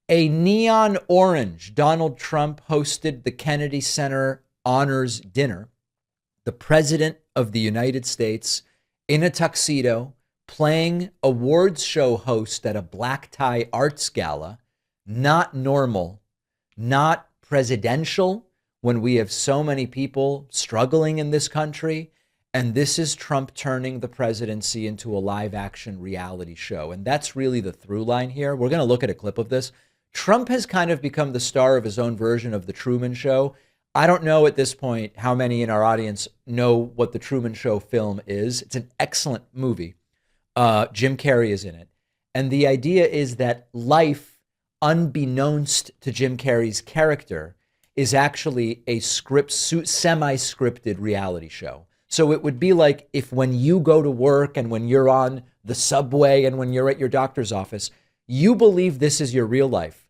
A neon orange Donald Trump hosted the Kennedy Center Honors Dinner. The President of the United States in a tuxedo playing awards show host at a black tie arts gala. Not normal, not presidential when we have so many people struggling in this country. And this is Trump turning the presidency into a live action reality show. And that's really the through line here. We're going to look at a clip of this. Trump has kind of become the star of his own version of the Truman Show. I don't know at this point how many in our audience know what the Truman Show film is. It's an excellent movie. Jim Carrey is in it. And the idea is that life, unbeknownst to Jim Carrey's character, is actually a semi-scripted reality show. So it would be like if when you go to work and when you're on the subway and when you're at your doctor's office, you believe this is your real life.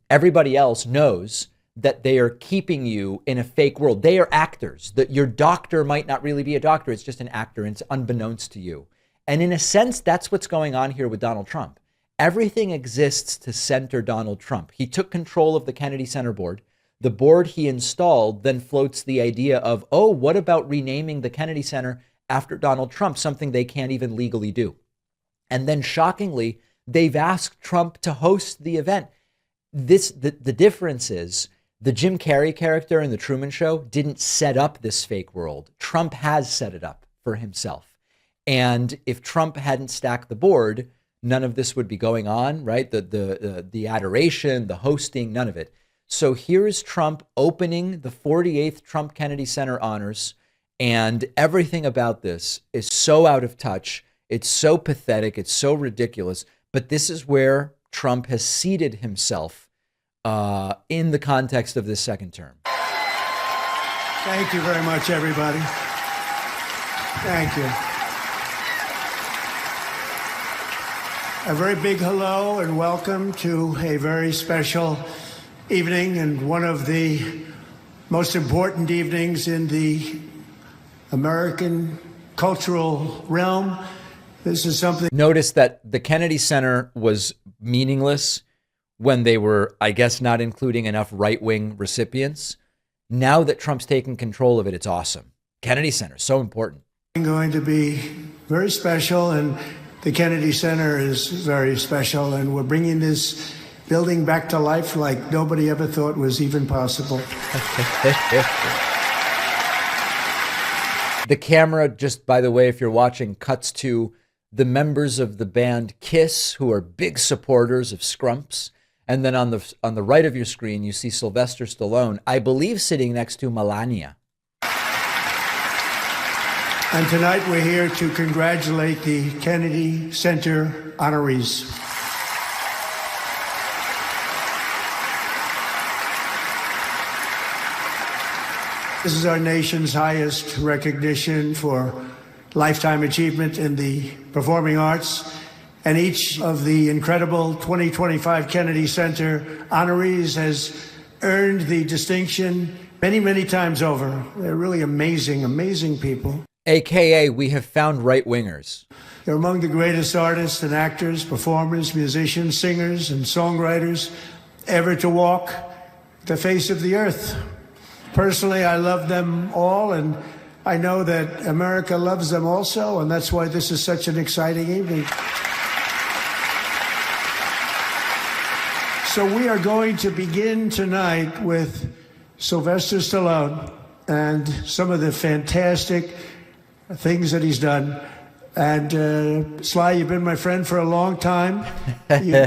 Everybody else knows that they are keeping you in a fake world. They are actors. That your doctor might not really be a doctor. It's just an actor, and it's unbeknownst to you. And in a sense, that's what's going on here with Donald Trump. Everything exists to center Donald Trump. He took control of the Kennedy Center board. The board he installed then floats the idea of, oh, what about renaming the Kennedy Center after Donald Trump, something they can't even legally do. And then shockingly, they've asked Trump to host the event. The difference is the Jim Carrey character in the Truman Show didn't set up this fake world. Trump has set it up for himself. And if Trump hadn't stacked the board, none of this would be going on, right? The adoration, the hosting, none of it. So here is Trump opening the 48th Trump Kennedy Center Honors, and everything about this is so out of touch. It's so pathetic. It's so ridiculous. But this is where Trump has seated himself in the context of this second term. Thank you very much, everybody. Thank you. A very big hello and welcome to a very special evening and one of the most important evenings in the American cultural realm. This is something. Notice that the Kennedy Center was meaningless when they were, I guess, not including enough right-wing recipients. Now that Trump's taken control of it, it's awesome. Kennedy Center, so important. Going to be very special, and the Kennedy Center is very special, and we're bringing this building back to life like nobody ever thought was even possible. The camera, just by the way, if you're watching, cuts to the members of the band Kiss, who are big supporters of Scrumps. And then on the right of your screen, you see Sylvester Stallone, I believe sitting next to Melania. And tonight we're here to congratulate the Kennedy Center honorees. This is our nation's highest recognition for lifetime achievement in the performing arts. And each of the incredible 2025 Kennedy Center honorees has earned the distinction many, many times over. They're really amazing, amazing people. AKA, we have found right-wingers. They're among the greatest artists and actors, performers, musicians, singers, and songwriters ever to walk the face of the earth. Personally, I love them all, and I know that America loves them also, and that's why this is such an exciting evening. So we are going to begin tonight with Sylvester Stallone and some of the fantastic things that he's done. And Sly, you've been my friend for a long time.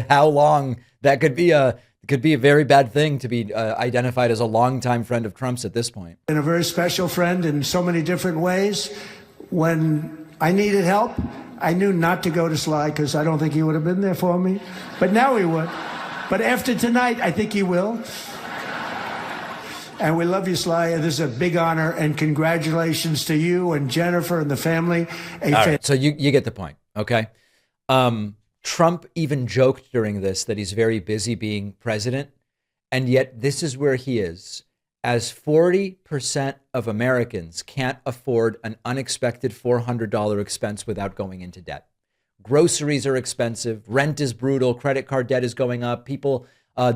How long? That could be a very bad thing to be identified as a longtime friend of Trump's at this point. And a very special friend in so many different ways. When I needed help, I knew not to go to Sly because I don't think he would have been there for me. But now he would. But after tonight, I think he will. And we love you, Sly. This is a big honor, and congratulations to you and Jennifer and the family. All right, so you get the point, okay? Trump even joked during this that he's very busy being president, and yet this is where he is, as 40% of Americans can't afford an unexpected $400 expense without going into debt. Groceries are expensive. Rent is brutal. Credit card debt is going up. People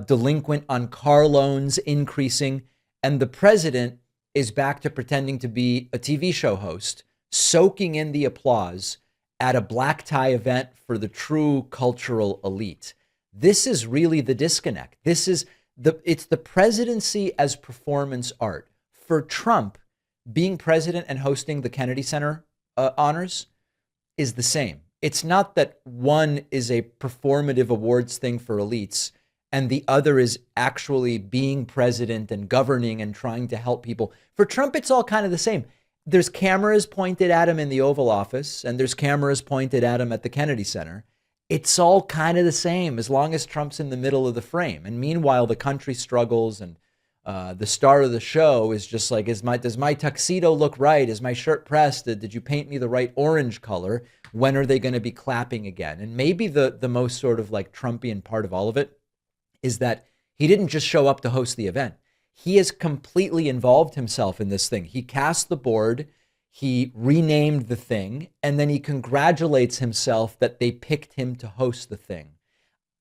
delinquent on car loans increasing. And the president is back to pretending to be a TV show host, soaking in the applause at a black tie event for the true cultural elite. This is really the disconnect. It's the presidency as performance art. For Trump, being president and hosting the Kennedy Center honors is the same. It's not that one is a performative awards thing for elites and the other is actually being president and governing and trying to help people. For Trump, it's all kind of the same. There's cameras pointed at him in the Oval Office, and there's cameras pointed at him at the Kennedy Center. It's all kind of the same as long as Trump's in the middle of the frame. And meanwhile, the country struggles, and the star of the show is just like, does my tuxedo look right? Is my shirt pressed? Did you paint me the right orange color? When are they going to be clapping again? And maybe the most sort of like Trumpian part of all of it is that he didn't just show up to host the event. He has completely involved himself in this thing. He cast the board, he renamed the thing, and then he congratulates himself that they picked him to host the thing.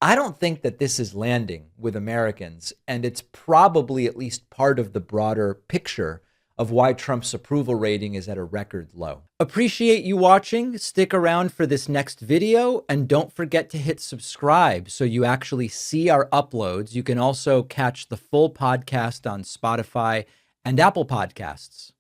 I don't think that this is landing with Americans, and it's probably at least part of the broader picture of why Trump's approval rating is at a record low. Appreciate you watching. Stick around for this next video, and don't forget to hit subscribe so you actually see our uploads. You can also catch the full podcast on Spotify and Apple Podcasts.